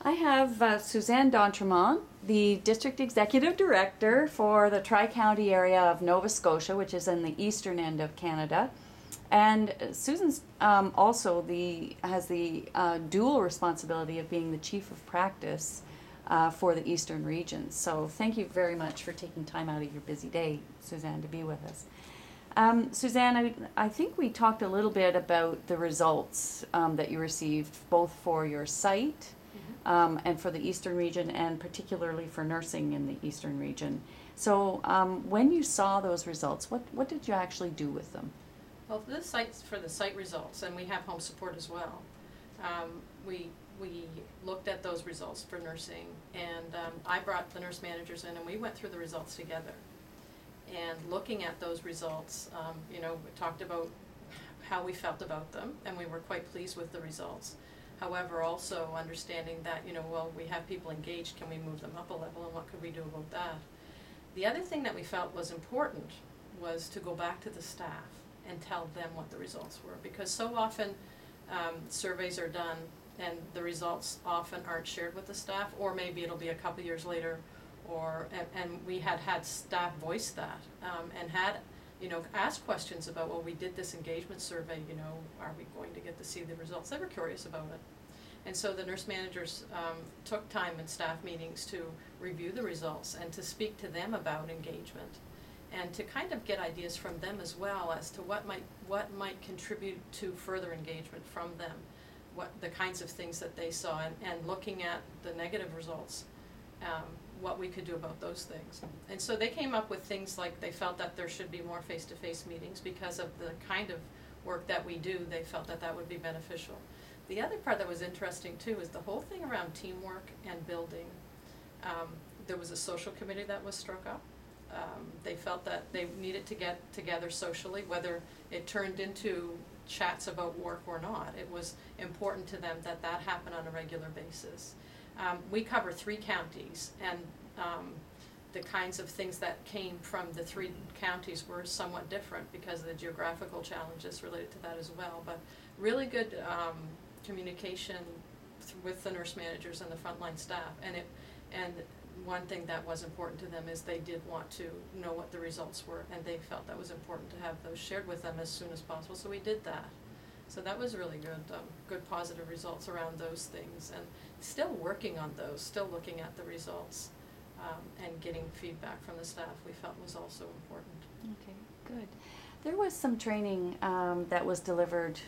I have Suzanne d'Entremont, the District Executive Director for the Tri-County area of Nova Scotia, which is in the eastern end of Canada. And Susan's also has the dual responsibility of being the Chief of Practice for the eastern region. So thank you very much for taking time out of your busy day, Suzanne, to be with us. Suzanne, I think we talked a little bit about the results that you received both for your site and for the eastern region, and particularly for nursing in the eastern region. So when you saw those results, what did you actually do with them? Well, for the site results, and we have home support as well, we looked at those results for nursing, and I brought the nurse managers in and we went through the results together. And looking at those results, we talked about how we felt about them, and we were quite pleased with the results. However, also understanding that, we have people engaged, can we move them up a level, and what could we do about that? The other thing that we felt was important was to go back to the staff and tell them what the results were, because so often surveys are done and the results often aren't shared with the staff, or maybe it'll be a couple years later, and we had staff voice that and had asked questions about, well, we did this engagement survey, are we going to get to see the results? They were curious about it. And so the nurse managers took time in staff meetings to review the results and to speak to them about engagement, and to kind of get ideas from them as well as to what might contribute to further engagement from them, what the kinds of things that they saw, and looking at the negative results, what we could do about those things. And so they came up with things like they felt that there should be more face-to-face meetings because of the kind of work that we do. They felt that that would be beneficial. The other part that was interesting too is the whole thing around teamwork and building. There was a social committee that was struck up. They felt that they needed to get together socially, whether it turned into chats about work or not. It was important to them that that happened on a regular basis. We cover 3 counties, and the kinds of things that came from the 3 counties were somewhat different because of the geographical challenges related to that as well. But really good communication with the nurse managers and the frontline staff, and one thing that was important to them is they did want to know what the results were, and they felt that was important to have those shared with them as soon as possible, so we did that. So that was really good positive results around those things, and still working on those, still looking at the results, and getting feedback from the staff we felt was also important. Okay, good. There was some training that was delivered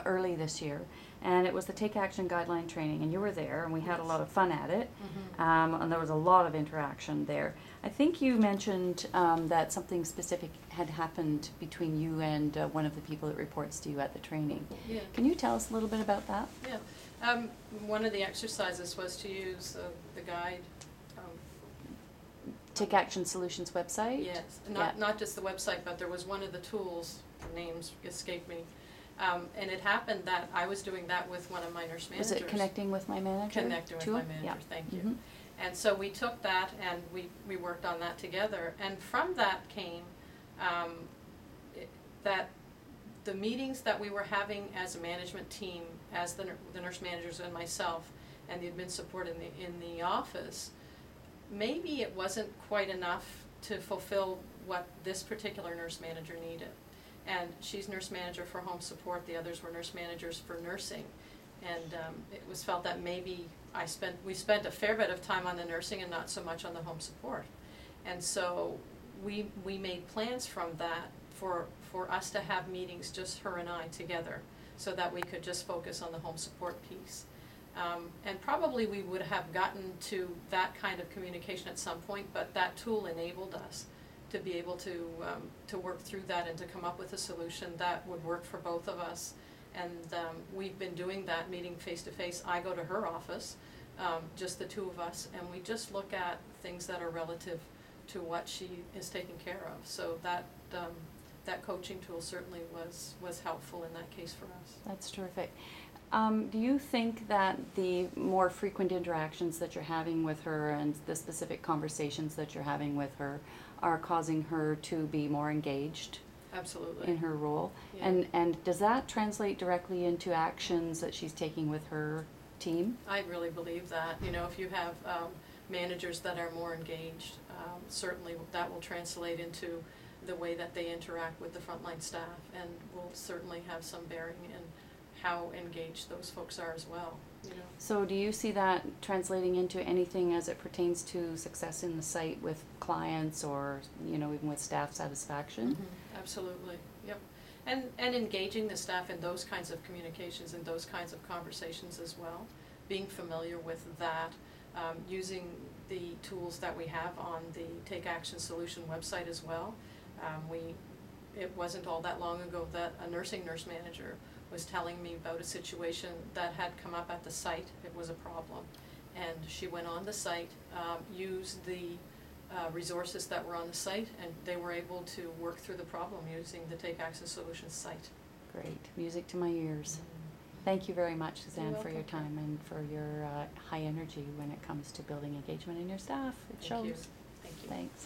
early this year, and it was the Take Action Guideline training, and you were there, and we had a lot of fun at it, and there was a lot of interaction there. I think you mentioned that something specific had happened between you and one of the people that reports to you at the training. Yeah. Can you tell us a little bit about that? Yeah. One of the exercises was to use the guide. Take Action Solutions website? Yes, not just the website, but there was one of the tools, the names escape me, and it happened that I was doing that with one of my nurse managers. Was it Connecting with My Manager? Connecting with My Manager, yeah. Thank you. And so we took that and we worked on that together, and from that came that the meetings that we were having as a management team, as the nurse managers and myself and the admin support in the office, maybe it wasn't quite enough to fulfill what this particular nurse manager needed. And she's nurse manager for home support, the others were nurse managers for nursing. And it was felt that maybe we spent a fair bit of time on the nursing and not so much on the home support. And so we made plans from that for us to have meetings, just her and I together, so that we could just focus on the home support piece. And probably we would have gotten to that kind of communication at some point, but that tool enabled us to be able to work through that and to come up with a solution that would work for both of us. And we've been doing that, meeting face to face. I go to her office, just the 2 of us, and we just look at things that are relative to what she is taking care of. So that coaching tool certainly was helpful in that case for us. That's terrific. Do you think that the more frequent interactions that you're having with her and the specific conversations that you're having with her are causing her to be more engaged? Absolutely. In her role? Yeah. And does that translate directly into actions that she's taking with her team. I really believe that. You know, if you have managers that are more engaged, certainly that will translate into the way that they interact with the frontline staff, and will certainly have some bearing in how engaged those folks are as well. You know. So do you see that translating into anything as it pertains to success in the site with clients, or, you know, even with staff satisfaction? Mm-hmm. Absolutely, yep. And engaging the staff in those kinds of communications and those kinds of conversations as well, being familiar with that, using the tools that we have on the Take Action Solution website as well. It wasn't all that long ago that a nurse manager was telling me about a situation that had come up at the site. It was a problem, and she went on the site, used the resources that were on the site, and they were able to work through the problem using the Take Action Solutions site. Great. Music to my ears. Thank you very much, Suzanne, You're for your welcome. time and for your high energy when it comes to building engagement in your staff. It shows. Thank you. Thank you. Thanks.